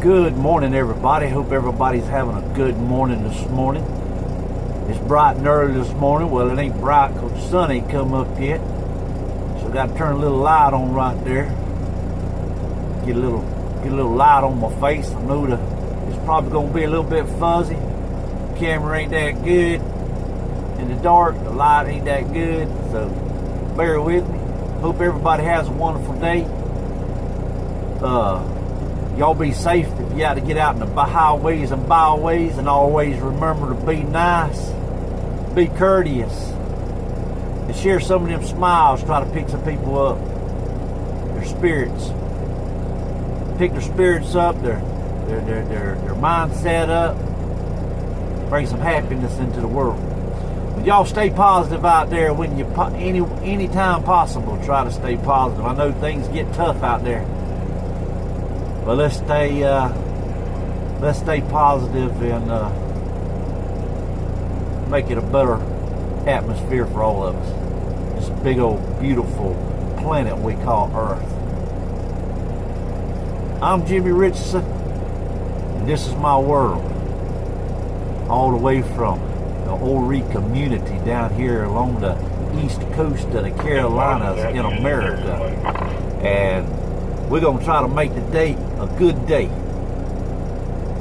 Good morning, everybody. Hope everybody's having a good morning this morning. It's bright and early this morning. Well, it ain't bright because the sun ain't come up yet. So I got to turn a little light on right there. Get a little light on my face. I know it's probably going to be a little bit fuzzy. The camera ain't that good. In the dark, the light ain't that good. So bear with me. Hope everybody has a wonderful day. Y'all be safe if you got to get out in the highways and byways, and always remember to be nice, be courteous, and share some of them smiles. Try to pick some people up, their spirits, pick their spirits up, their mindset up, bring some happiness into the world. But y'all stay positive out there when you any time possible. Try to stay positive. I know things get tough out there. But let's stay positive and make it a better atmosphere for all of us. This big old beautiful planet we call Earth. I'm Jimmy Richardson, and this is my world. All the way from the Ori community down here along the east coast of the Carolinas in America. And we're going to try to make the day a good day.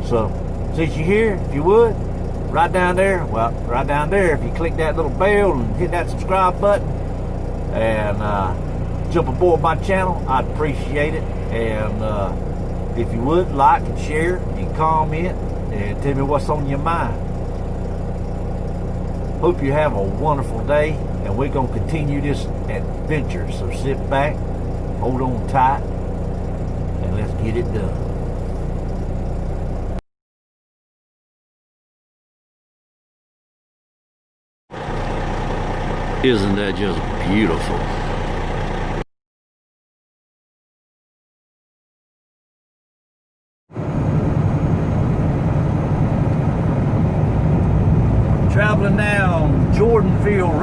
So, since you're here, if you would, right down there, if you click that little bell and hit that subscribe button and jump aboard my channel, I'd appreciate it. And if you would, like and share and comment and tell me what's on your mind. Hope you have a wonderful day, and we're going to continue this adventure. So sit back, hold on tight, and let's get it done. Isn't that just beautiful? Traveling down Jordanville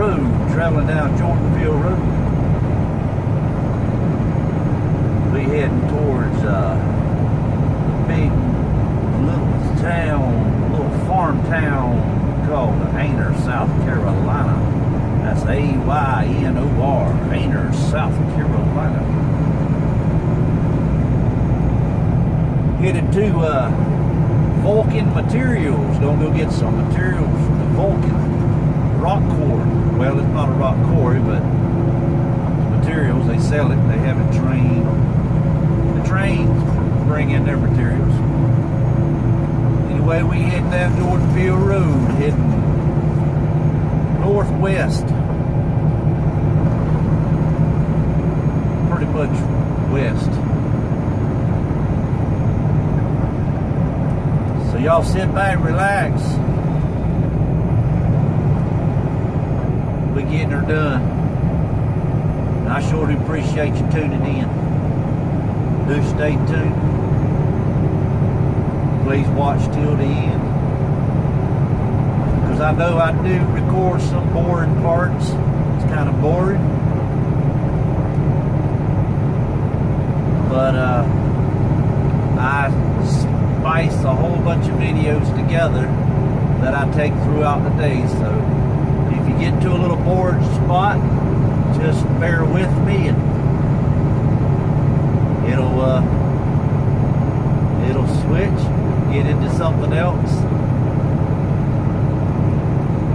Road. Be heading towards a big little farm town called Aynor, South Carolina. That's Aynor, Aynor, South Carolina. Headed to Vulcan Materials. Gonna go get some materials from the Vulcan rock quarry. Well, it's not a rock quarry, but materials, they sell it. They have it trained. The trains bring in their materials. Anyway, we heading down Jordanville Road, heading northwest. Pretty much west. So y'all sit back, relax. We're getting her done. And I sure do appreciate you tuning in. Do stay tuned. Please watch till the end. Because I know I do record some boring parts. It's kind of boring. But I spice a whole bunch of videos together that I take throughout the day. So if you get to a little bored spot, just bear with me, and it'll switch, get into something else.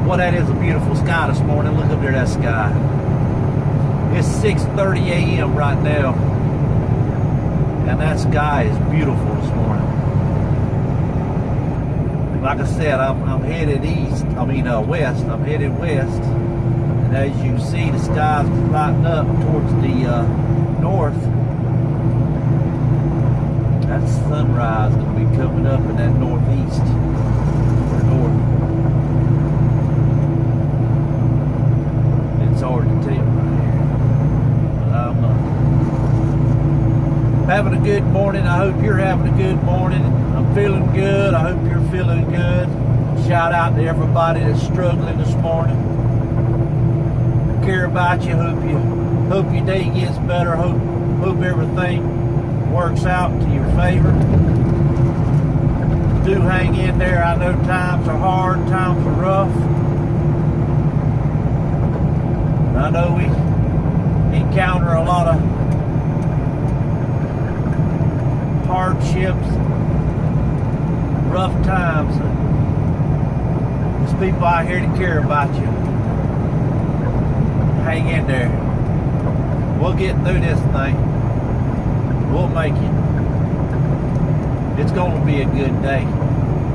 Well, that is a beautiful sky this morning. Look up there, that sky. It's 6:30 a.m. right now, and that sky is beautiful this morning. Like I said, I'm headed west. I'm headed west, and as you see, the sky's lighting up towards the north. That sunrise is going to be coming up in that northeast or north. It's hard to tell right here, but I'm having a good morning. I hope you're having a good morning. I'm feeling good. I hope you're feeling good. Shout out to everybody that's struggling this morning. I care about you. Hope your day gets better. Hope everything works out to your favor. do hang in there. I know times are hard, times are rough. I know we encounter a lot of hardships, rough times. There's people out here that care about you. Hang in there. We'll get through this thing. We'll make it. It's going to be a good day.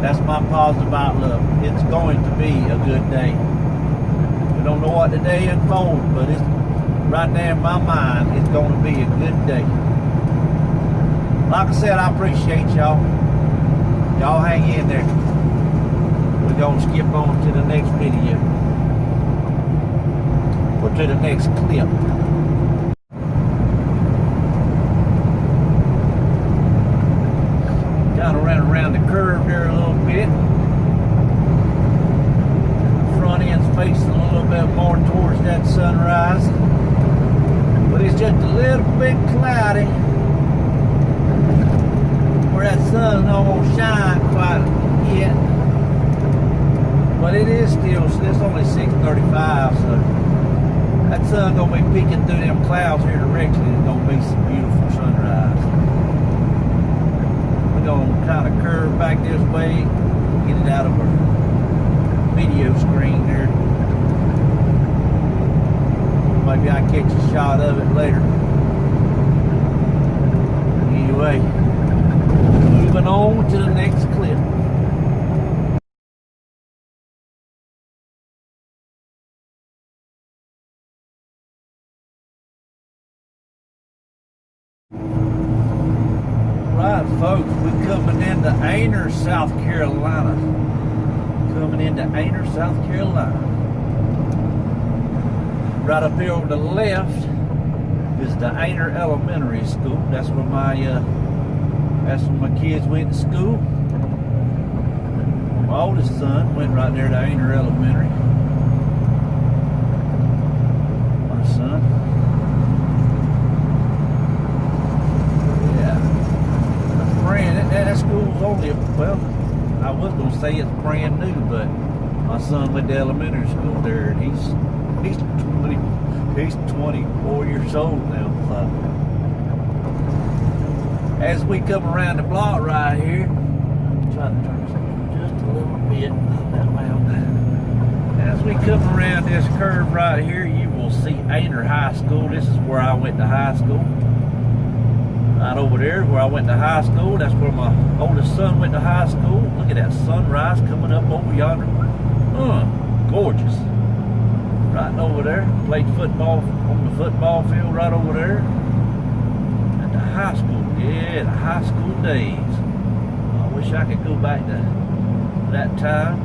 That's my positive outlook. It's going to be a good day. We don't know what the day unfolds, but it's right there in my mind, it's going to be a good day. Like I said, I appreciate y'all. Y'all hang in there. We're going to skip on to the next video. Or to the next clip. Kind of ran around the curve there a little bit. Front end's facing a little bit more towards that sunrise. But it's just a little bit cloudy where that sun don't want to shine quite yet. But it is still, it's only 6:35, so that sun gonna be peeking through them clouds here directly. It's gonna be some beautiful sunrise. We're gonna kind of curve back this way, get it out of our video screen there. Maybe I catch a shot of it later. Anyway, moving on to the next clip. Alright folks, we're coming into Aynor, South Carolina. Coming into Aynor, South Carolina. Right up here on the left is the Aynor Elementary School. That's where my kids went to school. My oldest son went right there to Aynor Elementary. My son. That school's only, well, I was gonna say it's brand new, but my son went to elementary school there, and he's 24 years old now. So as we come around the block right here, I'm trying to turn this just a little bit. As we come around this curve right here, you will see Aynor High School. This is where I went to high school. Right over there where I went to high school. That's where my oldest son went to high school. Look at that sunrise coming up over yonder. Gorgeous. Right over there. Played football on the football field right over there. At the high school. Yeah, the high school days. I wish I could go back to that time,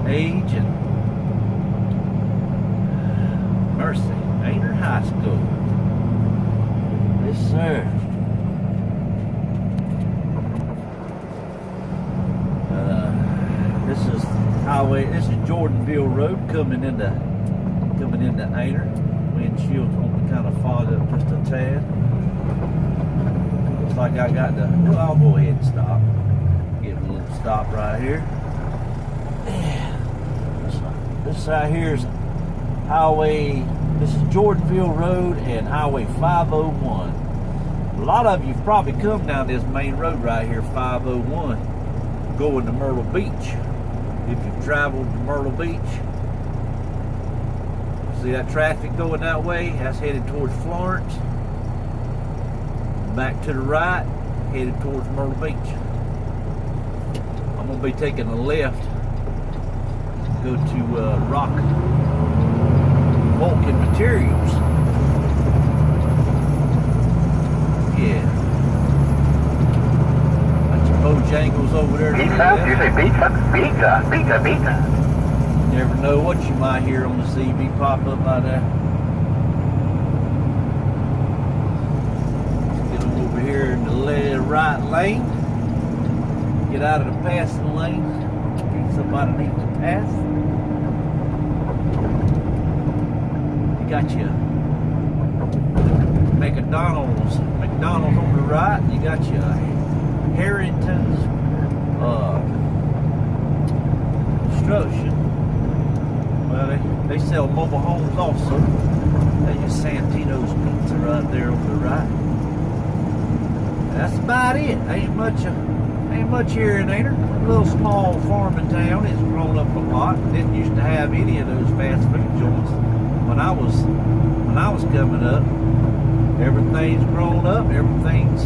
age, and mercy. Aynor High School. Yes, sir. This is highway. This is Jordanville Road coming into Aynor. Windshield's going to kind of fog up just a tad. Looks like I got the. Well, I'll go ahead and stop. Give it a little stop right here. This right here is highway. This is Jordanville Road and Highway 501. A lot of you've probably come down this main road right here, 501, going to Myrtle Beach. If you've traveled to Myrtle Beach, see that traffic going that way? That's headed towards Florence. Back to the right, headed towards Myrtle Beach. I'm going to be taking a left, go to Rock Vulcan Materials. Yeah. Bunch of Bojangles over there. Pizza? You say pizza? Pizza, pizza, pizza. You never know what you might hear on the CV pop up like that. Let's get them over here in the right lane. Get out of the passing lane. Somebody needs to pass. Got you McDonald's on the right. You got your Harrington's They sell mobile homes also. There's Santino's Pizza right there on the right. That's about it. Ain't much here in Aynor. A little small farming town. It's grown up a lot. Didn't used to have any of those fast food joints when I was coming up. Everything's grown up. Everything's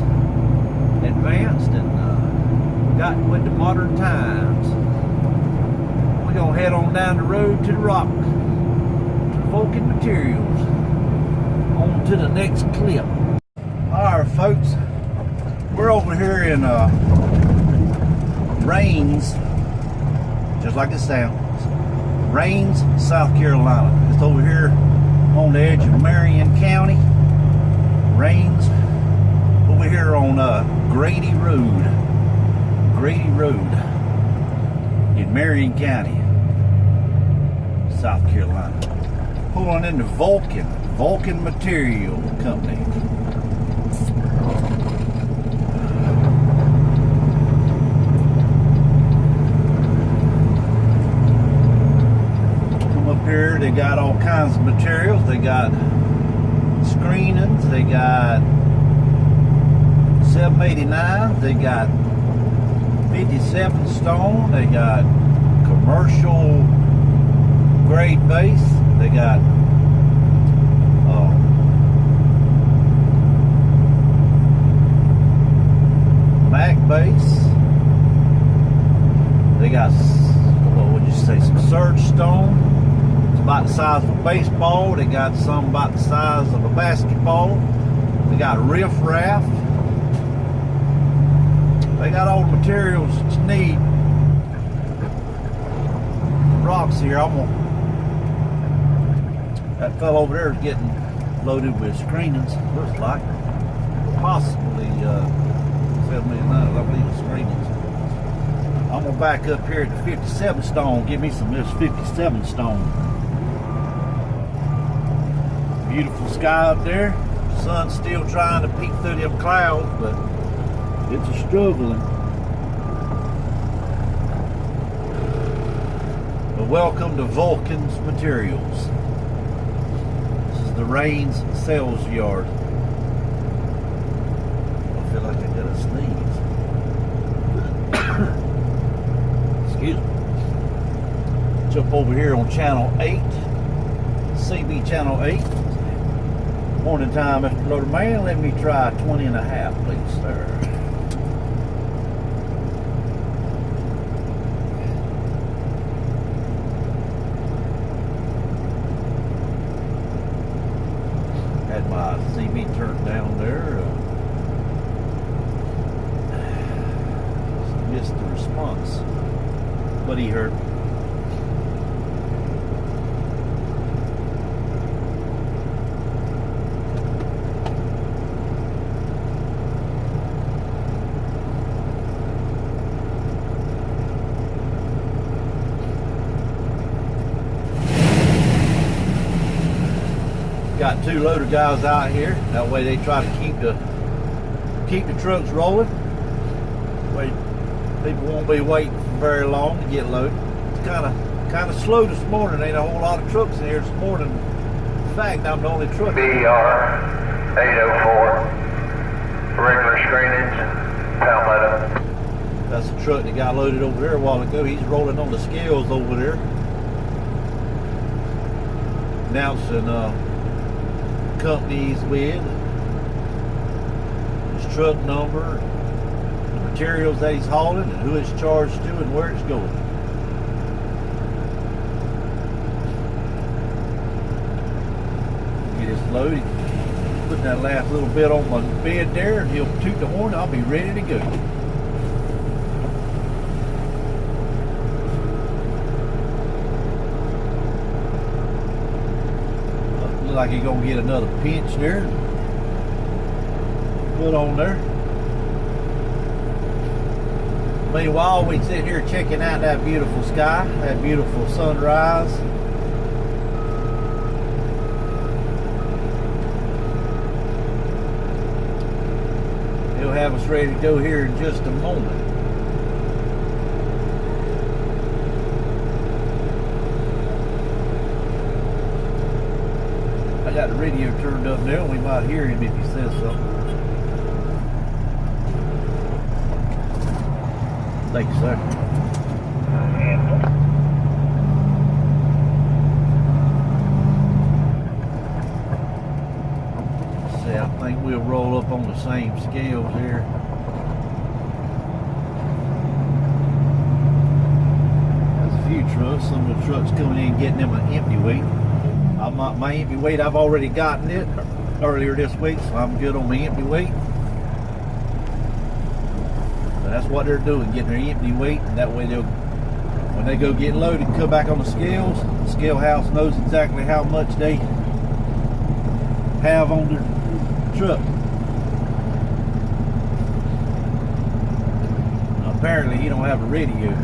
advanced and gotten with the modern times. We're gonna head on down the road to the rock, to Vulcan Materials. On to the next clip. Alright folks, we're over here in Rains, just like it sounds, Rains, South Carolina. It's over here on the edge of Marion County. Rains, over here on Grady Road in Marion County, South Carolina. Pulling into Vulcan Material Company. Come up here, they got all kinds of materials. They got screenings, they got 789, they got 57 stone, they got commercial grade base, they got Mac base, they got, what would you say, some surge stone. It's about the size of a baseball. They got some about the size of a basketball. They got riff raff. They got all the materials that you need. Rocks here. That fellow over there is getting loaded with screenings. Looks like possibly 79, I believe, the screenings. I'm gonna back up here at the 57 stone. Give me some of this 57 stone. Beautiful sky up there. Sun's still trying to peek through them clouds, but it's a struggling. But welcome to Vulcan's Materials. This is the Rains sales yard. I feel like I got a sneeze. Excuse me. Jump over here on channel 8. CB channel 8. Morning time, Mr. Loader Man. Let me try 20 and a half, please, sir. Had my CB turned down there. Missed the response, but he heard. Got two loader guys out here. That way they try to keep the trucks rolling. Way people won't be waiting for very long to get loaded. It's kind of slow this morning. Ain't a whole lot of trucks in here this morning. In fact, I'm the only truck. BR 804, regular screenings, Palmetto. That's the truck that got loaded over there a while ago. He's rolling on the scales over there, announcing companies with his truck number, the materials that he's hauling, and who it's charged to and where it's going. Get his load, put that last little bit on my bed there, and he'll toot the horn. I'll be ready to go. Look like he's gonna get another pinch there. Put on there. Meanwhile, we sit here checking out that beautiful sky, that beautiful sunrise. He'll have us ready to go here in just a moment. I got the radio turned up now. We might hear him if he says something. Thank you, sir. See, I think we'll roll up on the same scales here. There's a few trucks. Some of the trucks coming in getting them an empty weight. My empty weight, I've already gotten it earlier this week, so I'm good on my empty weight. So that's what they're doing, getting their empty weight, and that way they'll, when they go get loaded, come back on the scales. The scale house knows exactly how much they have on their truck. Now, apparently, he don't have a radio.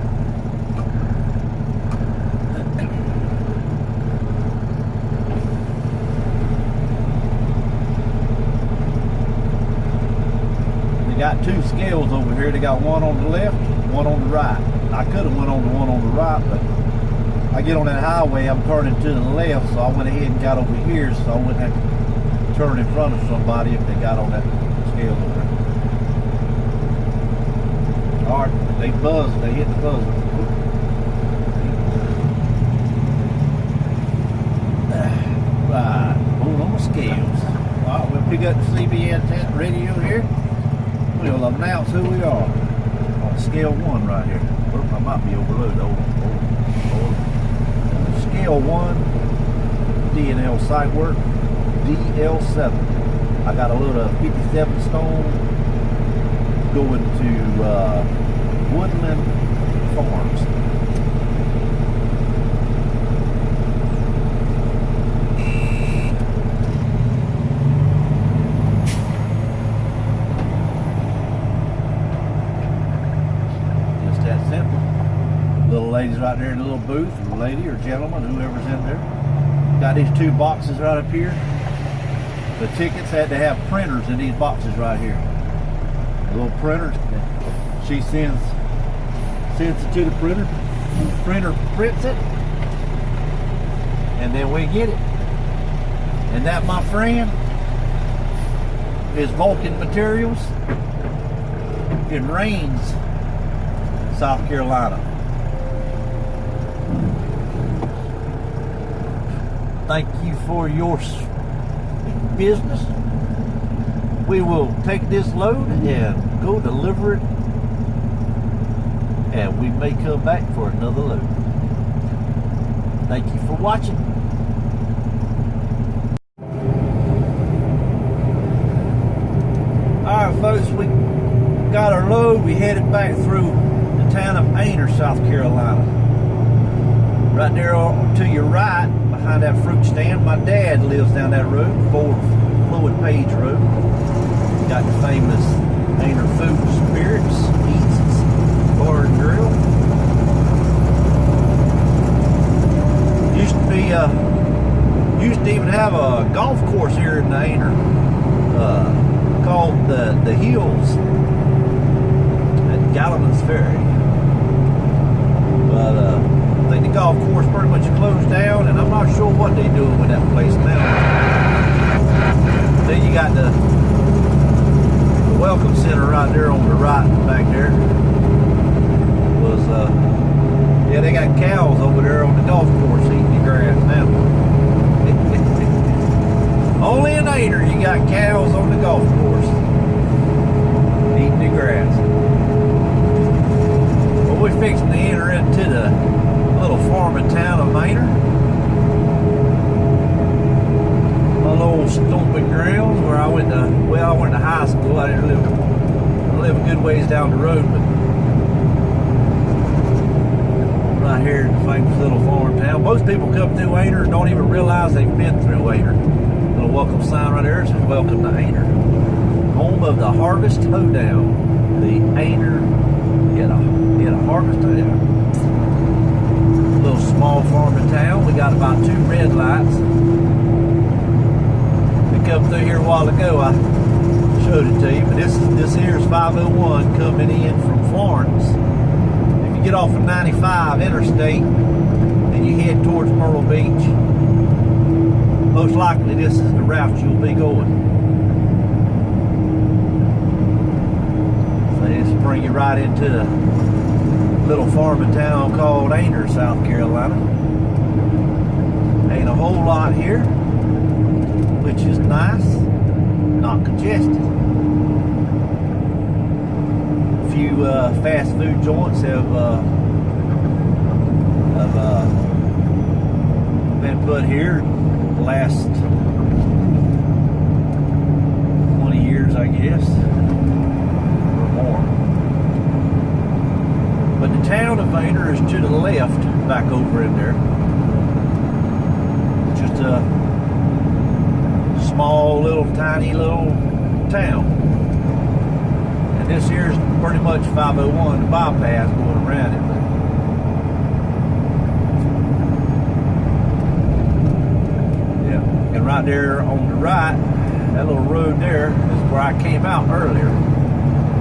Got two scales over here. They got one on the left, one on the right. I could have went on the one on the right, but I get on that highway, I'm turning to the left, so I went ahead and got over here so I wouldn't have to turn in front of somebody if they got on that scale over there. Alright, they buzzed, they hit the buzzer. Right, hold on the scales. Alright, we'll pick up the CBN radio here. We'll announce who we are on scale 1 right here. Oh, I might be overloaded. Hold on. Scale 1, DNL site work, DL7. I got a load of 57 stone going to Woodland Farms. Ladies right there in the little booth, or lady or gentleman, whoever's in there. Got these two boxes right up here. The tickets had to have printers in these boxes right here. The little printers. She sends it to the printer. The printer prints it, and then we get it. And that, my friend, is Vulcan Materials in Rains, South Carolina. Thank you for your business. We will take this load and go deliver it, and we may come back for another load. Thank you for watching. Alright folks, we got our load. We headed back through the town of Aynor, South Carolina. Right there to your right, behind that fruit stand, my dad lives down that road, Floyd Page Road. Got the famous Aynor Food and Spirits, Eats, Bar and Grill. Used to even have a golf course here in Aynor, called the Hills at Gallivan's Ferry. But I think the golf course pretty much closed down, and I'm not sure what they're doing with that place now. Then you got the Welcome Center right there on the right back there. Yeah, they got cows over there on the golf course eating the grass now. Only in Aynor you got cows on the golf course eating the grass. Well, we're fixing to enter into the little farming town of Aynor. My little stomping grounds where I went to high school. I didn't live a good ways down the road, but right here in the famous little farm town. Most people come through Aynor and don't even realize they've been through Aynor. Little welcome sign right there says "Welcome to Aynor," home of the Harvest Hoedown. The Aynor, a Harvest Hoedown. Little small farming town. We got about 2 red lights. We come through here a while ago. I showed it to you, but this here is 501 coming in from Florence. If you get off of 95 interstate and you head towards Myrtle Beach, most likely this is the route you'll be going. So this bring you right into the little farming town called Aynor, South Carolina. Ain't a whole lot here, which is nice, not congested. A few fast food joints have been put here the last 20 years, I guess, or more. But the town of Aynor is to the left, back over in there. Just a small, little, tiny little town. And this here's pretty much 501, the bypass going around it. And right there on the right, that little road there is where I came out earlier.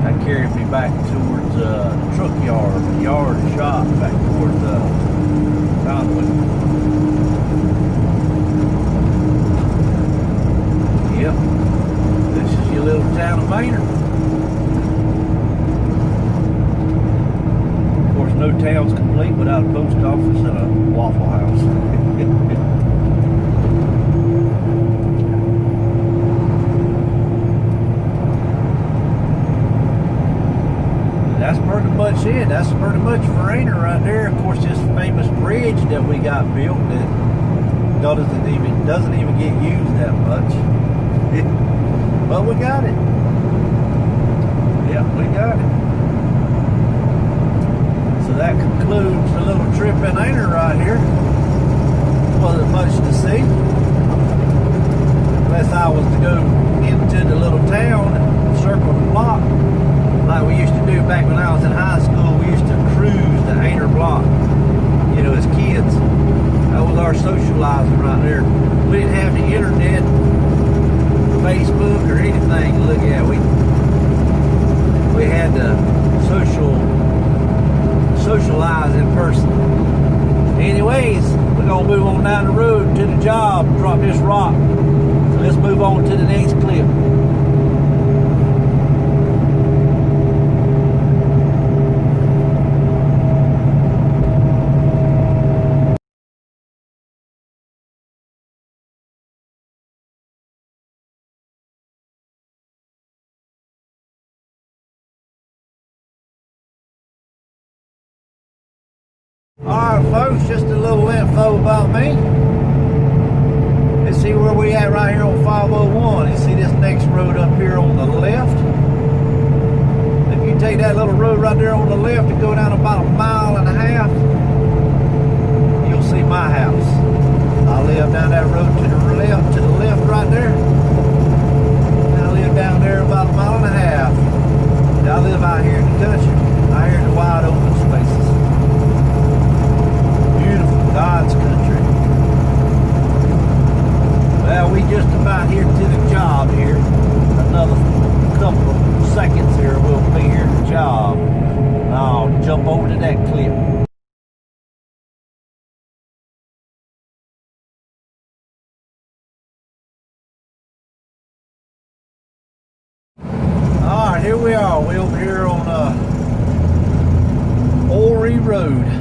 That carried me back towards the truck yard, the yard shop, back towards the Conway. Yep, this is your little town of Aynor. Of course, no town's complete without a post office and a Waffle House. That's pretty much it. That's pretty much for Aynor right there. Of course, this famous bridge that we got built that doesn't even get used that much. But we got it. Yeah, we got it. So that concludes the little trip in Aynor right here. Wasn't much to see, unless I was to go into the little town and circle the block. Like we used to do back when I was in high school. We used to cruise the Aynor block, you know, as kids. That was our socializing right there. We didn't have the internet, Facebook, or anything to look at. We had to socialize in person. Anyways, we're gonna move on down the road to the job, drop this rock. So let's move on to the next clip. Alright folks, just a little info about me. Let's see where we at right here on 501. You see this next road up here on the left? If you take that little road right there on the left and go down about 1.5 miles, you'll see my house. I live down that road to the left right there. And I live down there about 1.5 miles. And I live out here in the country, out here in the wide open spaces. God's country. Well, we just about here to the job here. Another couple of seconds here, we'll be here at the job. I'll jump over to that clip. Alright, here we are. We're over here on Horry Road. Horry.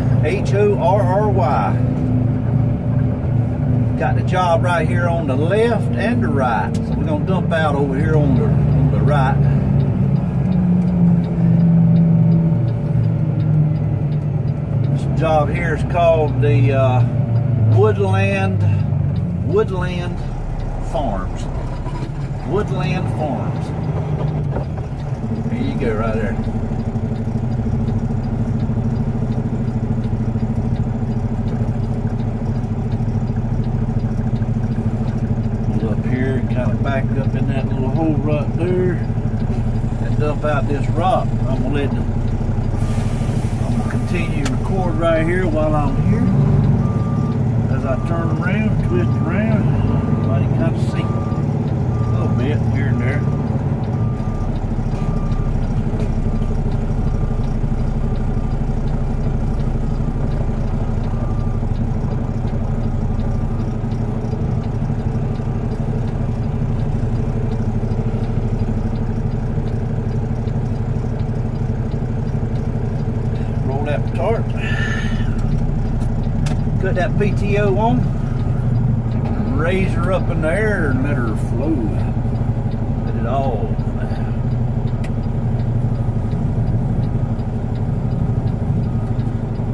Got the job right here on the left and the right. So we're gonna dump out over here on the right. This job here is called the Woodland Farms. Woodland Farms. There you go, right there. Here, kind of back up in that little hole right there and dump out this rock. I'm gonna continue to record right here while I'm here as I turn around, twist around. Everybody kind of see a little bit here and there. tarp. Cut that PTO on. Raise her up in the air and let her flow. Let it all.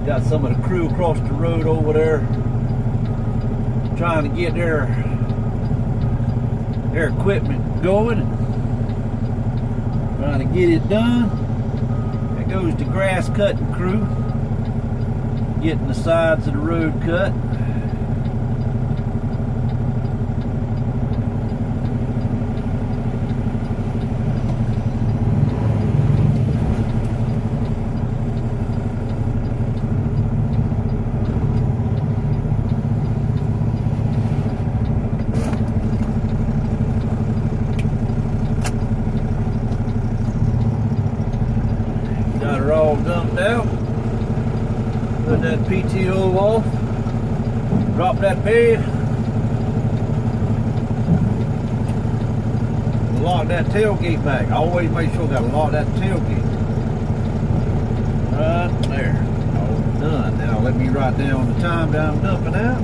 Got some of the crew across the road over there trying to get their equipment going, trying to get it done. There goes the grass cutting crew, getting the sides of the road cut. Got her all dumped out. Put that PTO off. Drop that bed. Lock that tailgate back. I always make sure I gotta lock that tailgate. Right there. All done. Now let me write down the time that I'm dumping out.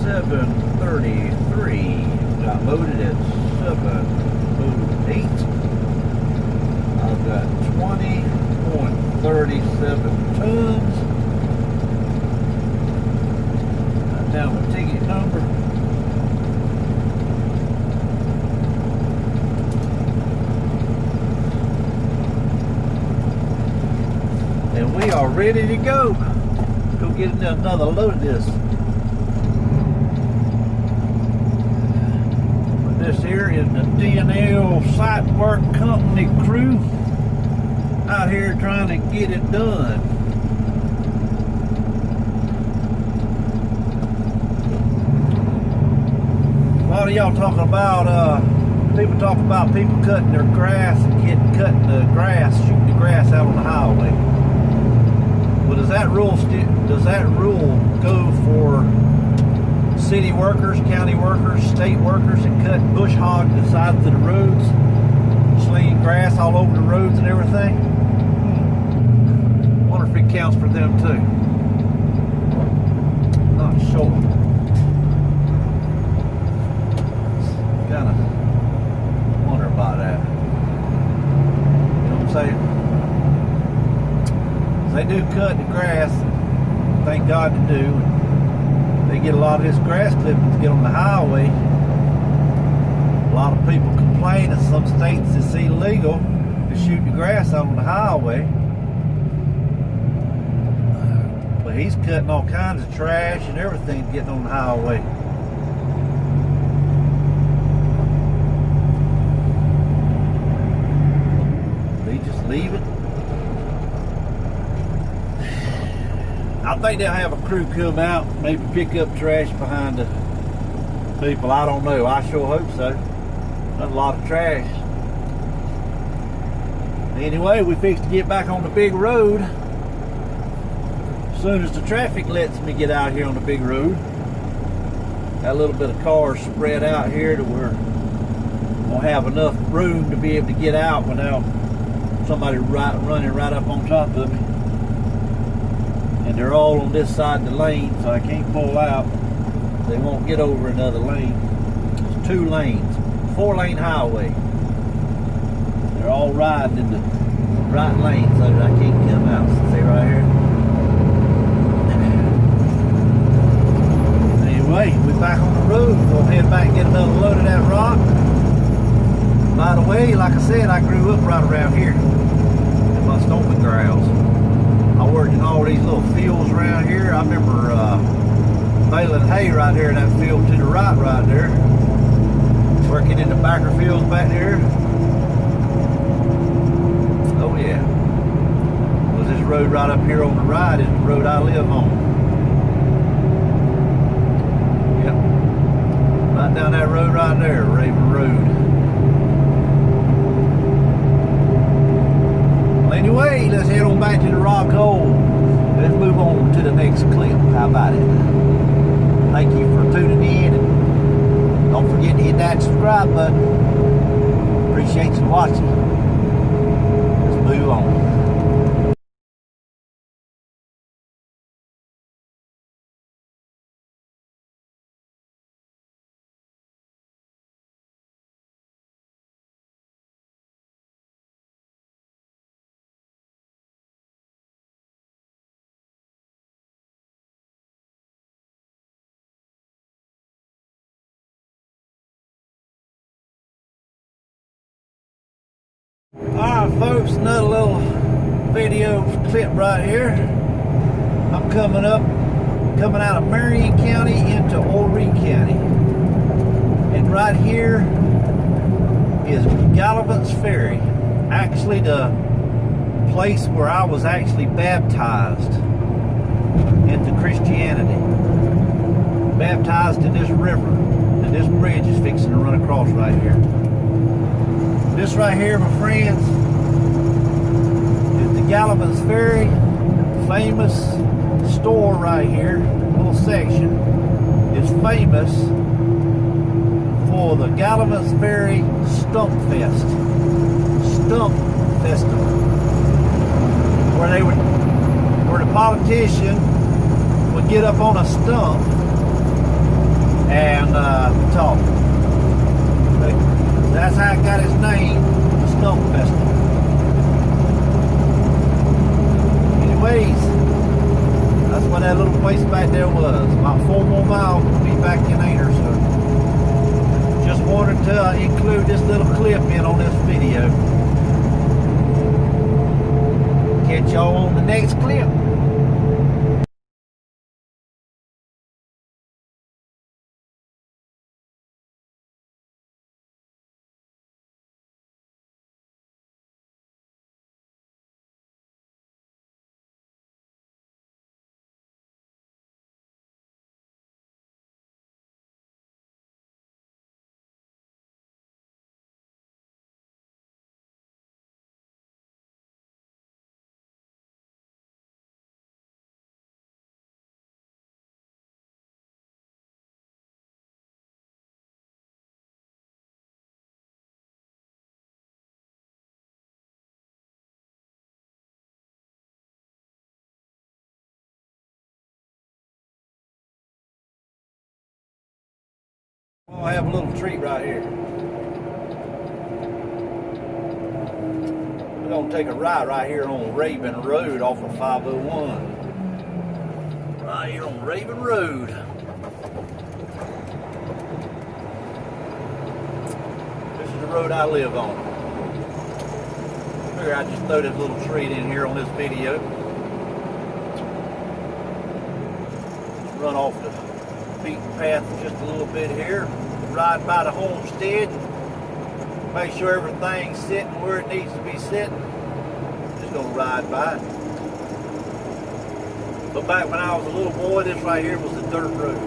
7:33. Got loaded at 7:08. I've got 20.37 tons. Got down my ticket number. And we are ready to go. Go get another load of this. This here is the D&L Site Work Company crew out here trying to get it done. A lot of y'all talking about people talk about people cutting their grass and cutting the grass, shooting the grass out on the highway. Well, does that rule go for city workers, county workers, state workers that cut bush hog the sides of the roads, slinging grass all over the roads and everything? Wonder if it counts for them too. Not sure. Kind of wonder about that. You know what I'm saying? They do cut the grass. Thank God to do. They get a lot of this grass clippings to get on the highway. A lot of people complain in some states it's illegal to shoot the grass out on the highway. But he's cutting all kinds of trash and everything getting on the highway. They just leave it. I think they'll have a crew come out, maybe pick up trash behind the people. I don't know. I sure hope so. That's a lot of trash. Anyway, we fixed to get back on the big road. As soon as the traffic lets me get out here on the big road. Got a little bit of cars spread out here to where we'll have enough room to be able to get out without somebody running right up on top of me. And they're all on this side of the lane, so I can't pull out. They won't get over another lane. It's 2 lanes, 4-lane highway. They're all riding in the right lane so that I can't come out. See right here? Anyway, we're back on the road. We'll head back and get another load of that rock. By the way, like I said, I grew up right around here in my stomping grounds. I worked in all these little fields around here. I remember baling hay right there in that field to the right there. Working in the backer fields back there. Oh yeah. Well, this road right up here on the right is the road I live on. Yep. Right down that road right there, Raven Road. Anyway, let's head on back to the rock hole. Let's move on to the next clip. How about it? Thank you for tuning in. And don't forget to hit that subscribe button. Appreciate you watching. Let's move on. Alright folks, another little video clip right here. I'm coming out of Marion County into Horry County. And right here is Gallivant's Ferry. Actually the place where I was actually baptized into Christianity. Baptized in this river. And this bridge is fixing to run across right here. This right here, my friends, is the Gallivant's Ferry. Famous store right here, little section, is famous for the Gallivant's Ferry Stump Fest. Stump Festival. Where the politician would get up on a stump and talk. That's how it got its name, the Stump Festival. Anyways, that's what that little place back there was. About 4 more miles we'll be back in Aynor, so just wanted to include this little clip in on this video. Catch y'all on the next clip. I have a little treat right here. We're going to take a ride right here on Raven Road off of 501. Right here on Raven Road. This is the road I live on. Figure I'd just throw this little treat in here on this video. Just run off the beaten path just a little bit here. Ride by the homestead. Make sure everything's sitting where it needs to be sitting. Just gonna ride by it. So back when I was a little boy, this right here was a dirt road.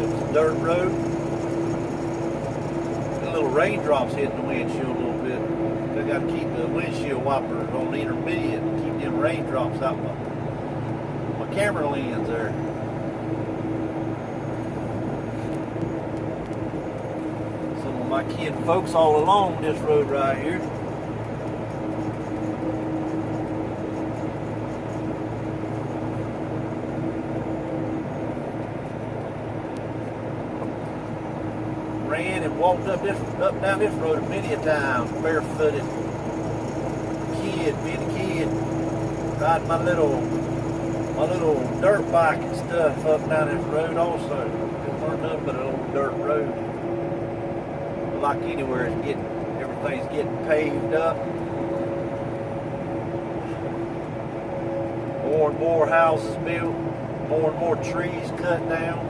It was a dirt road. The little raindrops hitting the windshield a little bit. I gotta keep the windshield wipers on the intermediate and keep them raindrops out my camera lens there. My kin folks all along this road right here. Ran and walked up down this road many a times, barefooted. Being a kid, riding my little dirt bike and stuff up down this road also. It weren't nothing but an old dirt road. Like anywhere, everything's getting paved up. More and more houses built, more and more trees cut down.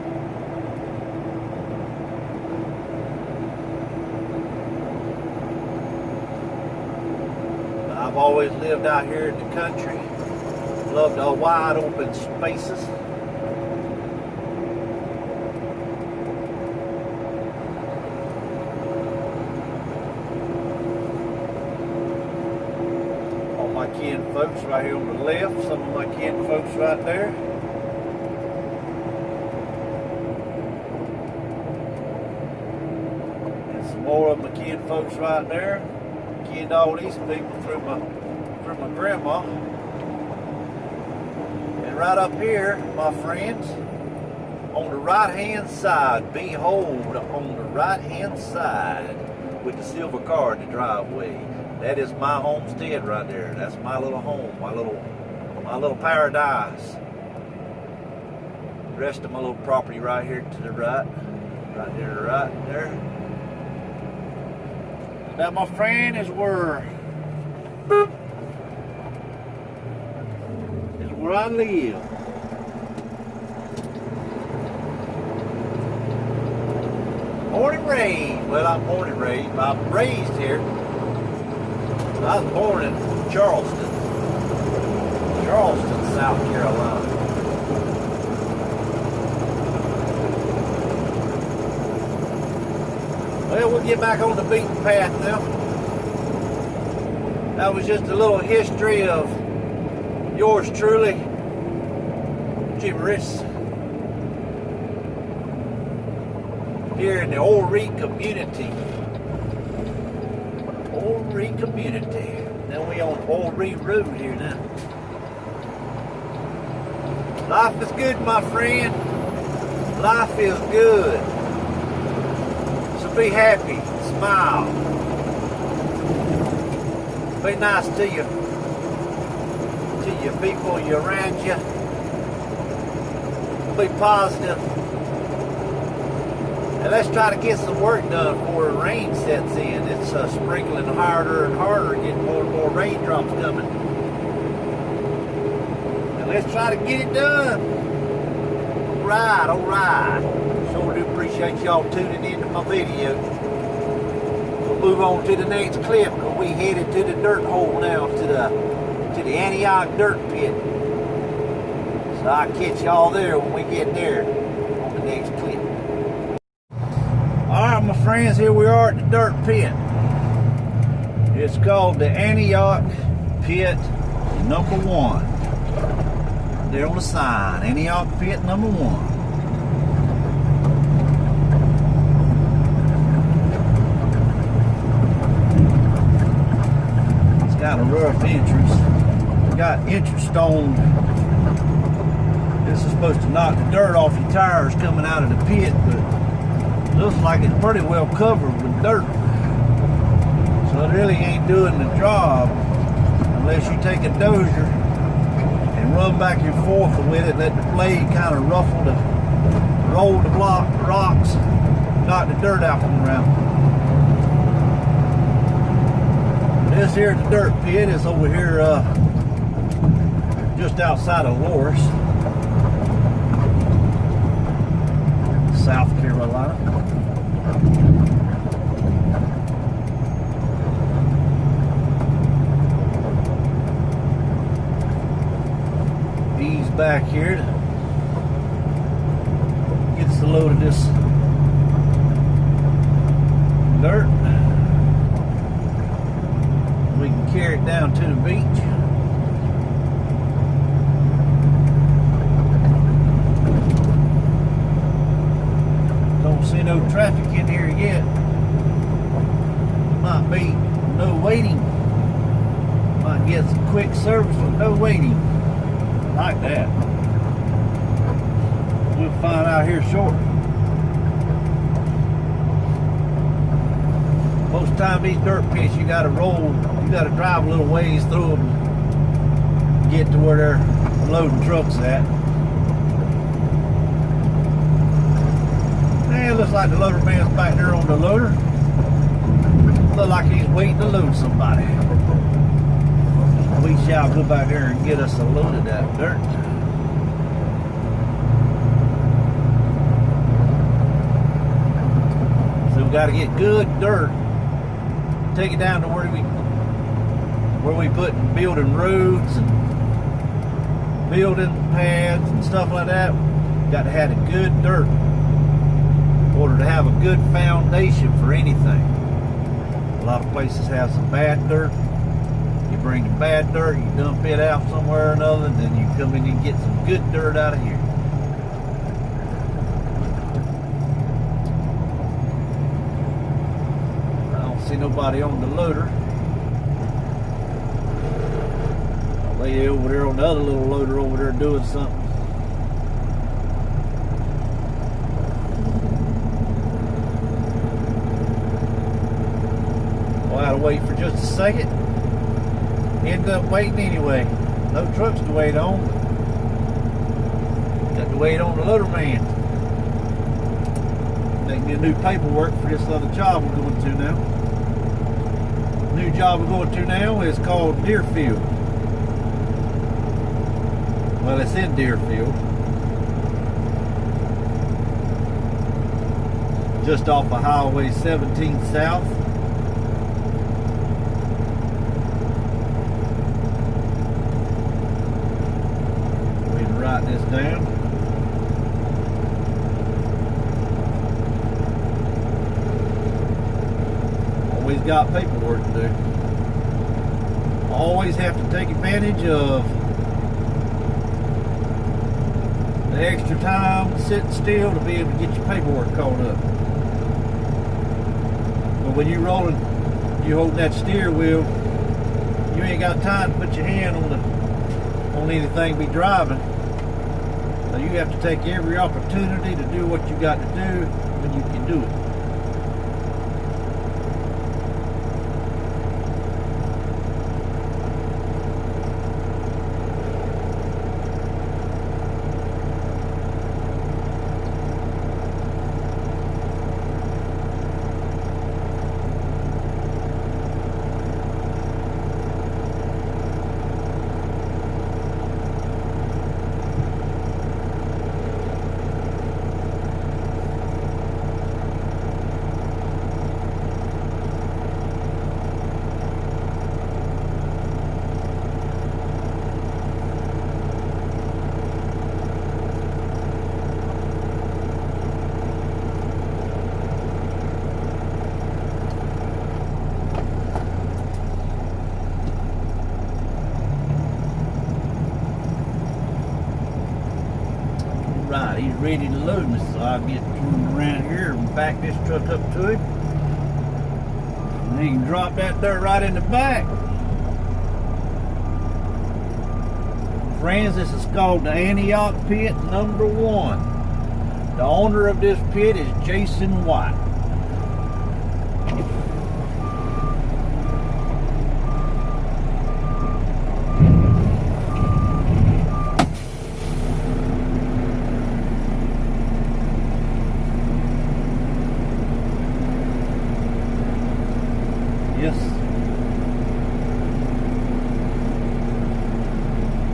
I've always lived out here in the country. Loved the wide open spaces. My kin folks right here on the left, some of my kin folks right there. And some more of my kin folks right there. Kinned all these people through my grandma. And right up here, my friends, on the right hand side, behold, on the right hand side with the silver car in the driveway. That is my homestead right there. That's my little home, my little paradise. The rest of my little property right here to the right. Right there, right there. That, my friend, is where I live. Born and raised. Well, I'm born and raised, but I'm raised here. I was born in Charleston, South Carolina. Well, we'll get back on the beaten path now. That was just a little history of yours truly, Jim Riss, here in the Old Reed community. Old Reed community. Now we on Old Reed Road here now. Life is good, my friend. Life is good. So be happy, smile. Be nice to your people you around you. Be positive. And let's try to get some work done before the rain sets in. It's sprinkling harder and harder, getting more and more raindrops coming. And let's try to get it done. All right. Sure do appreciate y'all tuning into my video. We'll move on to the next clip because we headed to the dirt hole now, to the Antioch dirt pit. So I'll catch y'all there when we get there on the next clip. Alright, my friends, here we are at the dirt pit. It's called the Antioch Pit number 1. There on the sign, Antioch Pit number 1. It's got a rough entrance. Got entrance stone. This is supposed to knock the dirt off your tires coming out of the pit, but looks like it's pretty well covered with dirt. So it really ain't doing the job unless you take a dozer and run back and forth with it, let the blade kind of ruffle roll the rocks, knock the dirt out from around. This here, the dirt pit, is over here just outside of Loris, South Carolina. Ease back here to get us a load of this dirt. We can carry it down to the beach. Don't see no traffic in here yet. Might be no waiting. Might get some quick service with no waiting. Like that. We'll find out here shortly. Most time these dirt pits, you gotta drive a little ways through them to get to where they're loading trucks at. And it looks like the loader man's back there on the loader. Looks like he's waiting to load somebody. We shall go back there and get us a load of that dirt. So we gotta get good dirt, take it down to where we put building roads and building pads and stuff like that. Got to have a good dirt in order to have a good foundation for anything. A lot of places have some bad dirt. You bring the bad dirt, you dump it out somewhere or another, and then you come in and get some good dirt out of here. I don't see nobody on the loader. Lady over there on the other little loader over there doing something. Well, I had to wait for just a second. Ended up waiting anyway. No trucks to wait on. Got to wait on the loader man. Make me a new paperwork for this other job we're going to now. new job we're going to now is called Deerfield. Well, it's in Deerfield. Just off of Highway 17 South. We can write this down. Always got paperwork to do. Always have to take advantage of the extra time sitting still to be able to get your paperwork caught up. But when you're rolling, you're holding that steer wheel, you ain't got time to put your hand on anything be driving. So you have to take every opportunity to do what you got to do when you can do it. Right, he's ready to load me, so I'll get turned around here and back this truck up to him. And he can drop that dirt right in the back. Friends, this is called the Antioch Pit number 1. The owner of this pit is Jason White. Yes.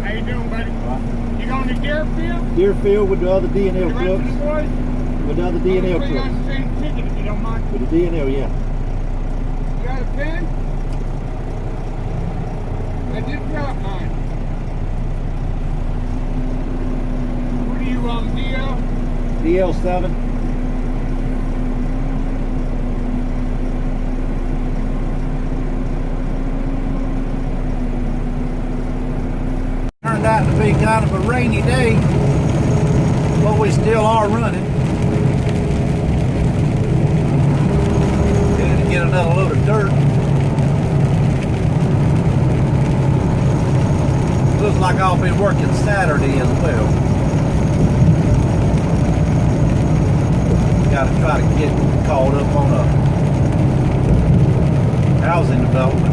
How you doing, buddy? You going to Deerfield? Deerfield with the other D&L The rest of the trucks. boys? With the other D&L Put you on trucks. the same ticket if you don't mind. With the D&L, yeah. You got a pen? I did drop mine. What are you on, DL? DL7. Turned out to be kind of a rainy day, but we still are running. Going to get another load of dirt. Looks like I'll be working Saturday as well. Got to try to get caught up on a housing development.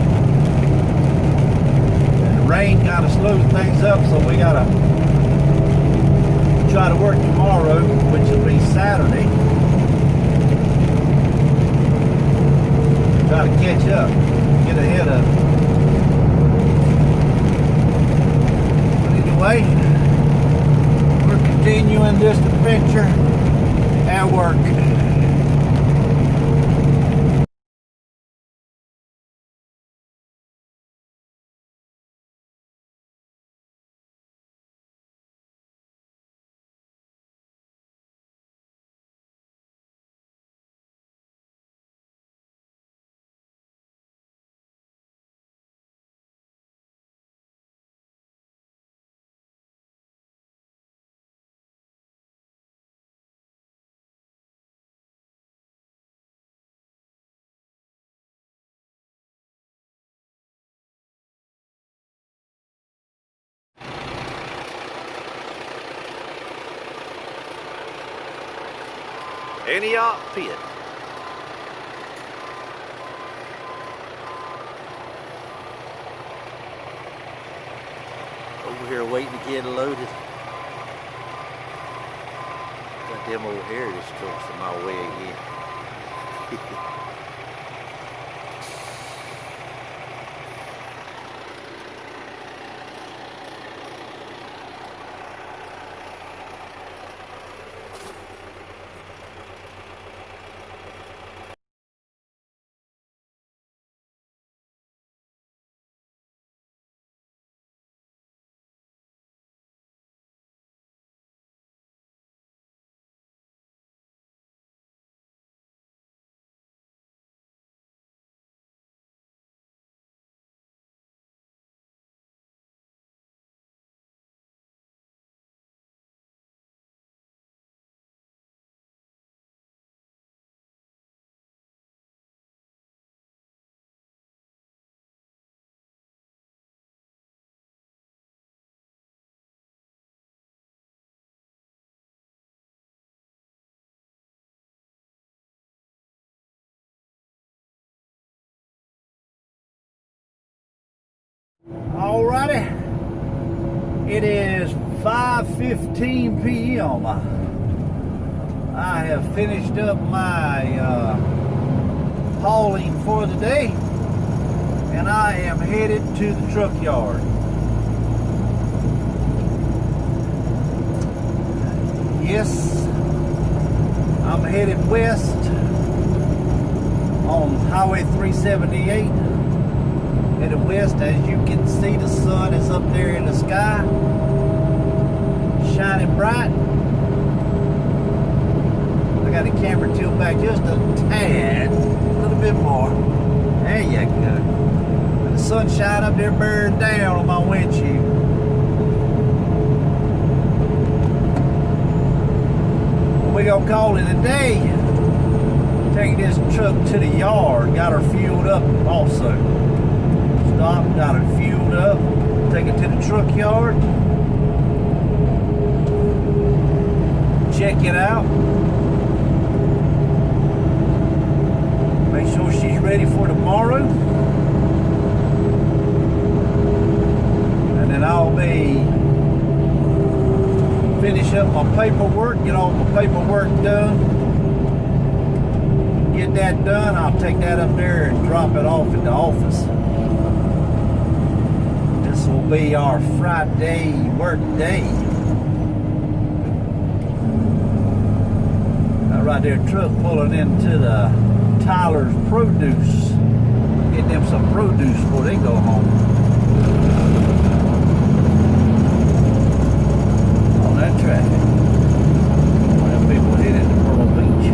Rain kind of slows things up, so we gotta try to work tomorrow, which will be Saturday. Try to catch up, get ahead of it. But anyway, we're continuing this adventure at work. Antioch Pit. Over here waiting to get loaded. Got them old heritage trucks in my way again. Alrighty, it is 5:15 p.m. I have finished up my hauling for the day, and I am headed to the truck yard. Yes, I'm headed west on Highway 378. Headed west. As you can see, the sun is up there in the sky, shining bright. I got the camera tilted back just a tad, a little bit more. There you go. And the sunshine up there bearing down on my windshield. We're gonna call it a day. Take this truck to the yard. Got her fueled up also. Stopped, got it fueled up, take it to the truck yard, check it out, make sure she's ready for tomorrow, and then I'll be finish up my paperwork, get all my paperwork done. Get that done, I'll take that up there and drop it off at the office. This will be our Friday work day. Right there, truck pulling into the Tyler's Produce. Get them some produce before they go home. On that traffic. Them people headed to Myrtle Beach.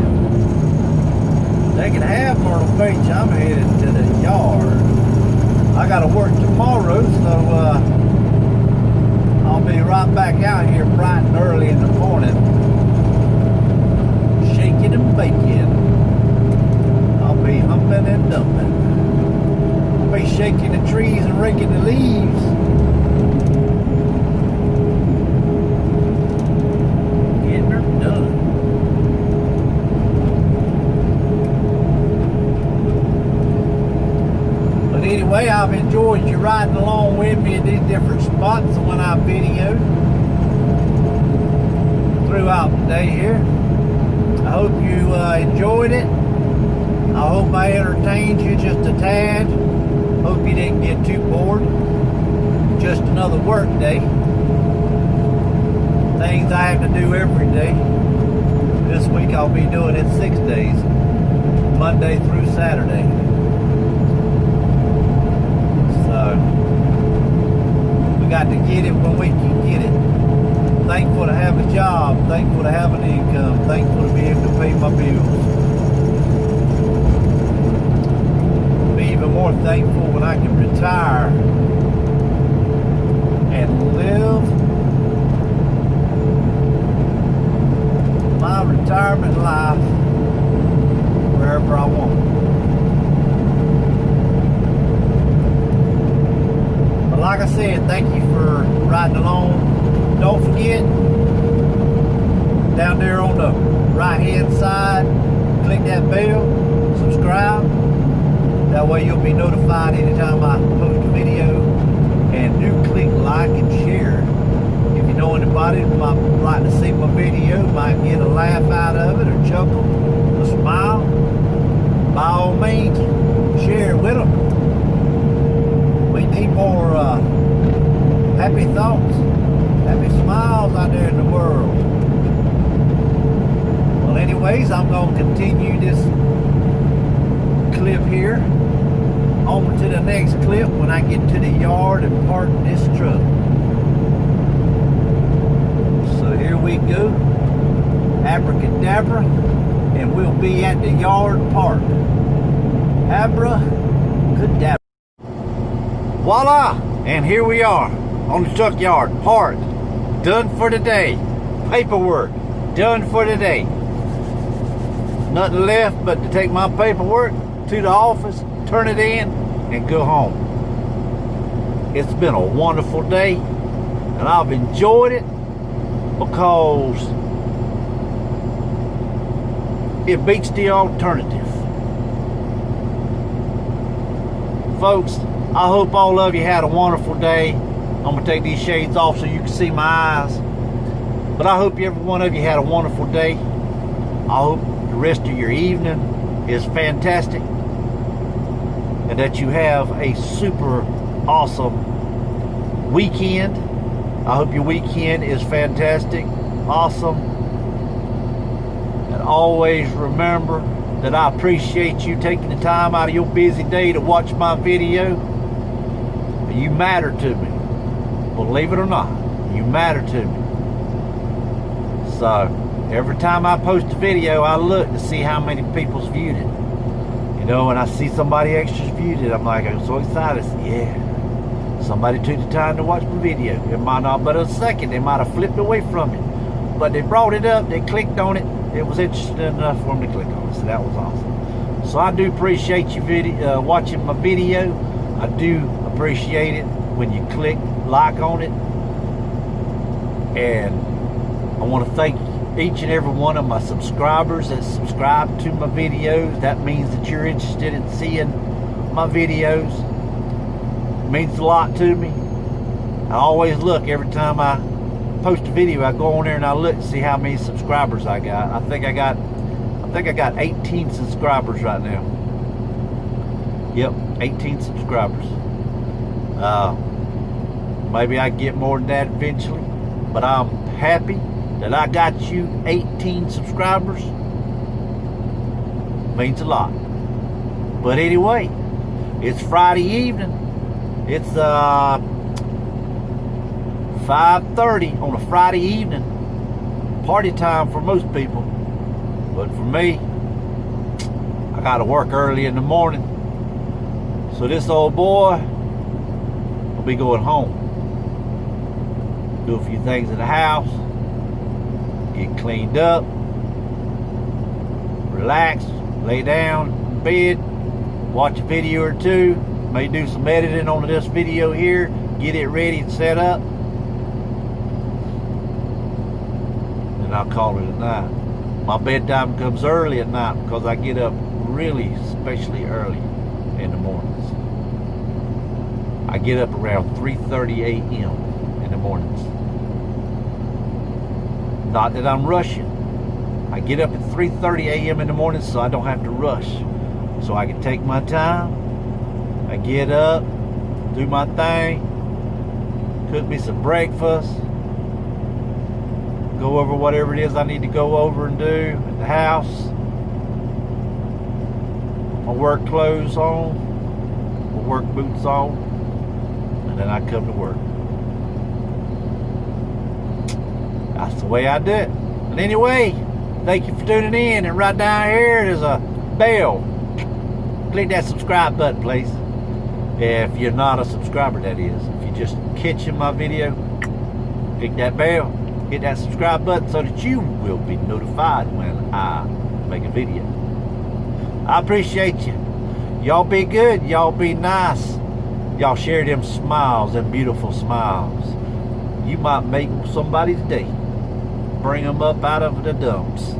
They can have Myrtle Beach. I'm headed to the yard. I gotta work tomorrow, so I'll be right back out here bright and early in the morning, shaking and baking. I'll be humping and dumping. I'll be shaking the trees and raking the leaves. Getting her done. Anyway, I've enjoyed you riding along with me at these different spots when I video throughout the day here. I hope you enjoyed it. I hope I entertained you just a tad. Hope you didn't get too bored. Just another work day. Things I have to do every day. This week I'll be doing it 6 days, Monday through Saturday. We got to get it when we can get it. Thankful to have a job, thankful to have an income, thankful to be able to pay my bills. Be even more thankful when I can retire and live my retirement life wherever I want. Like I said, thank you for riding along. Don't forget, down there on the right hand side, click that bell, subscribe. That way you'll be notified anytime I post a video. And do click like and share. If you know anybody who might like to see my video, might get a laugh out of it, or chuckle, a smile, by all means, share it with them. We need more happy thoughts, happy smiles out there in the world. Well, anyways, I'm going to continue this clip here. On to the next clip when I get to the yard and park this truck. So here we go. Abracadabra, and we'll be at the yard park. Abracadabra. Voila! And here we are on the truck yard, parked, done for the day. Paperwork, done for the day. Nothing left but to take my paperwork to the office, turn it in, and go home. It's been a wonderful day, and I've enjoyed it because it beats the alternative. Folks, I hope all of you had a wonderful day. I'm going to take these shades off so you can see my eyes. But I hope every one of you had a wonderful day. I hope the rest of your evening is fantastic. And that you have a super awesome weekend. I hope your weekend is fantastic, awesome. And always remember that I appreciate you taking the time out of your busy day to watch my video. You matter to me. Believe it or not, you matter to me. So, every time I post a video, I look to see how many people's viewed it. You know, when I see somebody extra's viewed it, I'm like, I'm so excited. Yeah, somebody took the time to watch my video. It might not but a second. They might have flipped away from it. But they brought it up, they clicked on it. It was interesting enough for them to click on it. So that was awesome. So I do appreciate you watching my video. I do appreciate it when you click like on it. And I want to thank each and every one of my subscribers that subscribe to my videos. That means that you're interested in seeing my videos. It means a lot to me. I always look every time I post a video. I go on there and I look to see how many subscribers I got. I think I got 18 subscribers right now. Yep, 18 subscribers. Maybe I get more than that eventually, but I'm happy that I got you 18 subscribers. Means a lot. But anyway, it's Friday evening. It's 5:30 on a Friday evening. Party time for most people. But for me, I gotta work early in the morning. So this old boy will be going home. Do a few things in the house. Get cleaned up. Relax. Lay down in bed. Watch a video or two. May do some editing on this video here. Get it ready and set up. And I'll call it a night. My bedtime comes early at night because I get up really, especially early in the mornings. I get up around 3:30 a.m. in the mornings. Not that I'm rushing. I get up at 3:30 a.m. in the morning so I don't have to rush. So I can take my time. I get up, do my thing, cook me some breakfast, go over whatever it is I need to go over and do at the house. My work clothes on, my work boots on, and then I come to work. That's the way I do it. But anyway, thank you for tuning in. And right down here, there's a bell. Click that subscribe button, please. If you're not a subscriber, that is. If you're just catching my video, click that bell. Hit that subscribe button so that you will be notified when I make a video. I appreciate you. Y'all be good. Y'all be nice. Y'all share them smiles, them beautiful smiles. You might make somebody's day. Bring them up out of the dumps.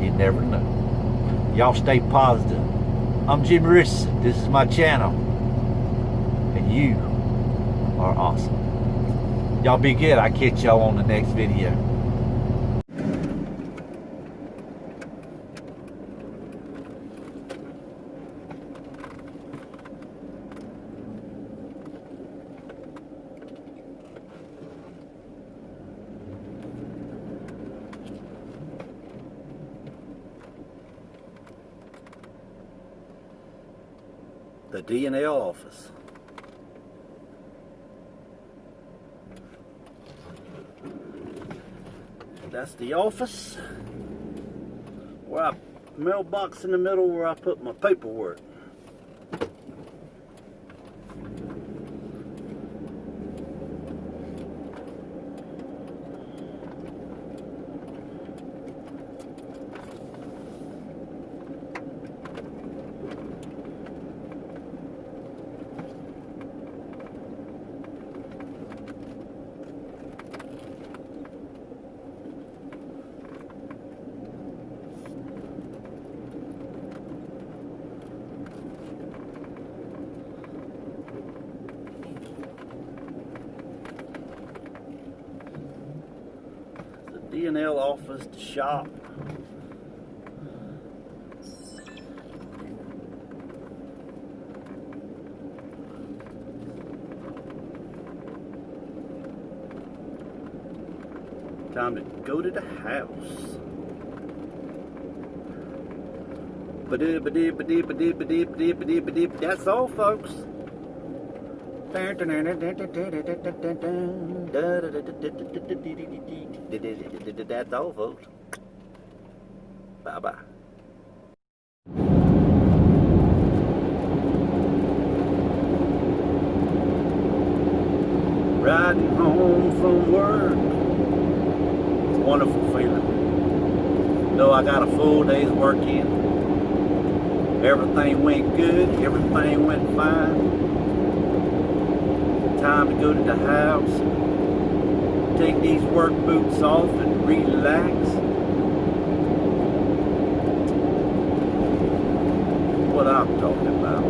You never know. Y'all stay positive. I'm Jimmy Richardson. This is my channel. And you are awesome. Y'all be good. I'll catch y'all on the next video. The DNA office. That's the office. Where I mailbox in the middle where I put my paperwork. D&L office to shop. Time to go to the house. That's all, folks. That's all, folks. Bye-bye. Riding home from work. It's a wonderful feeling. Know I got a full day's work in. Everything went good. Everything went fine. Time to go to the house. Take these work boots off and relax. What I'm talking about.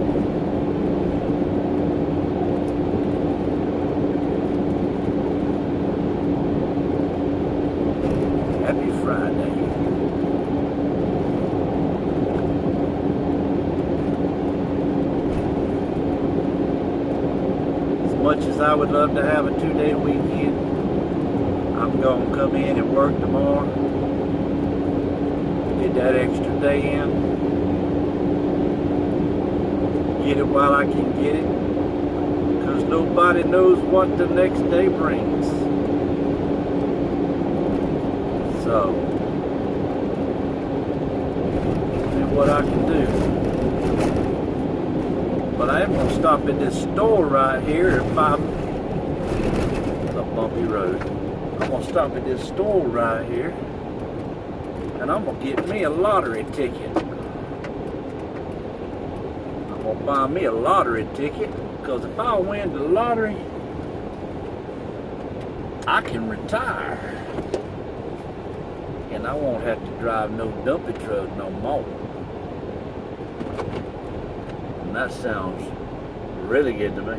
Happy Friday. As much as I would love to have a 2-day weekend, I'm going to come in and work tomorrow. Get that extra day in. Get it while I can get it. Because nobody knows what the next day brings. So, see what I can do. But I am going to stop at this store right here at 5. It's a bumpy road. I'm going to stop at this store right here. And I'm going to get me a lottery ticket. I'm going to buy me a lottery ticket. Because if I win the lottery, I can retire. And I won't have to drive no dumpy truck no more. And that sounds really good to me.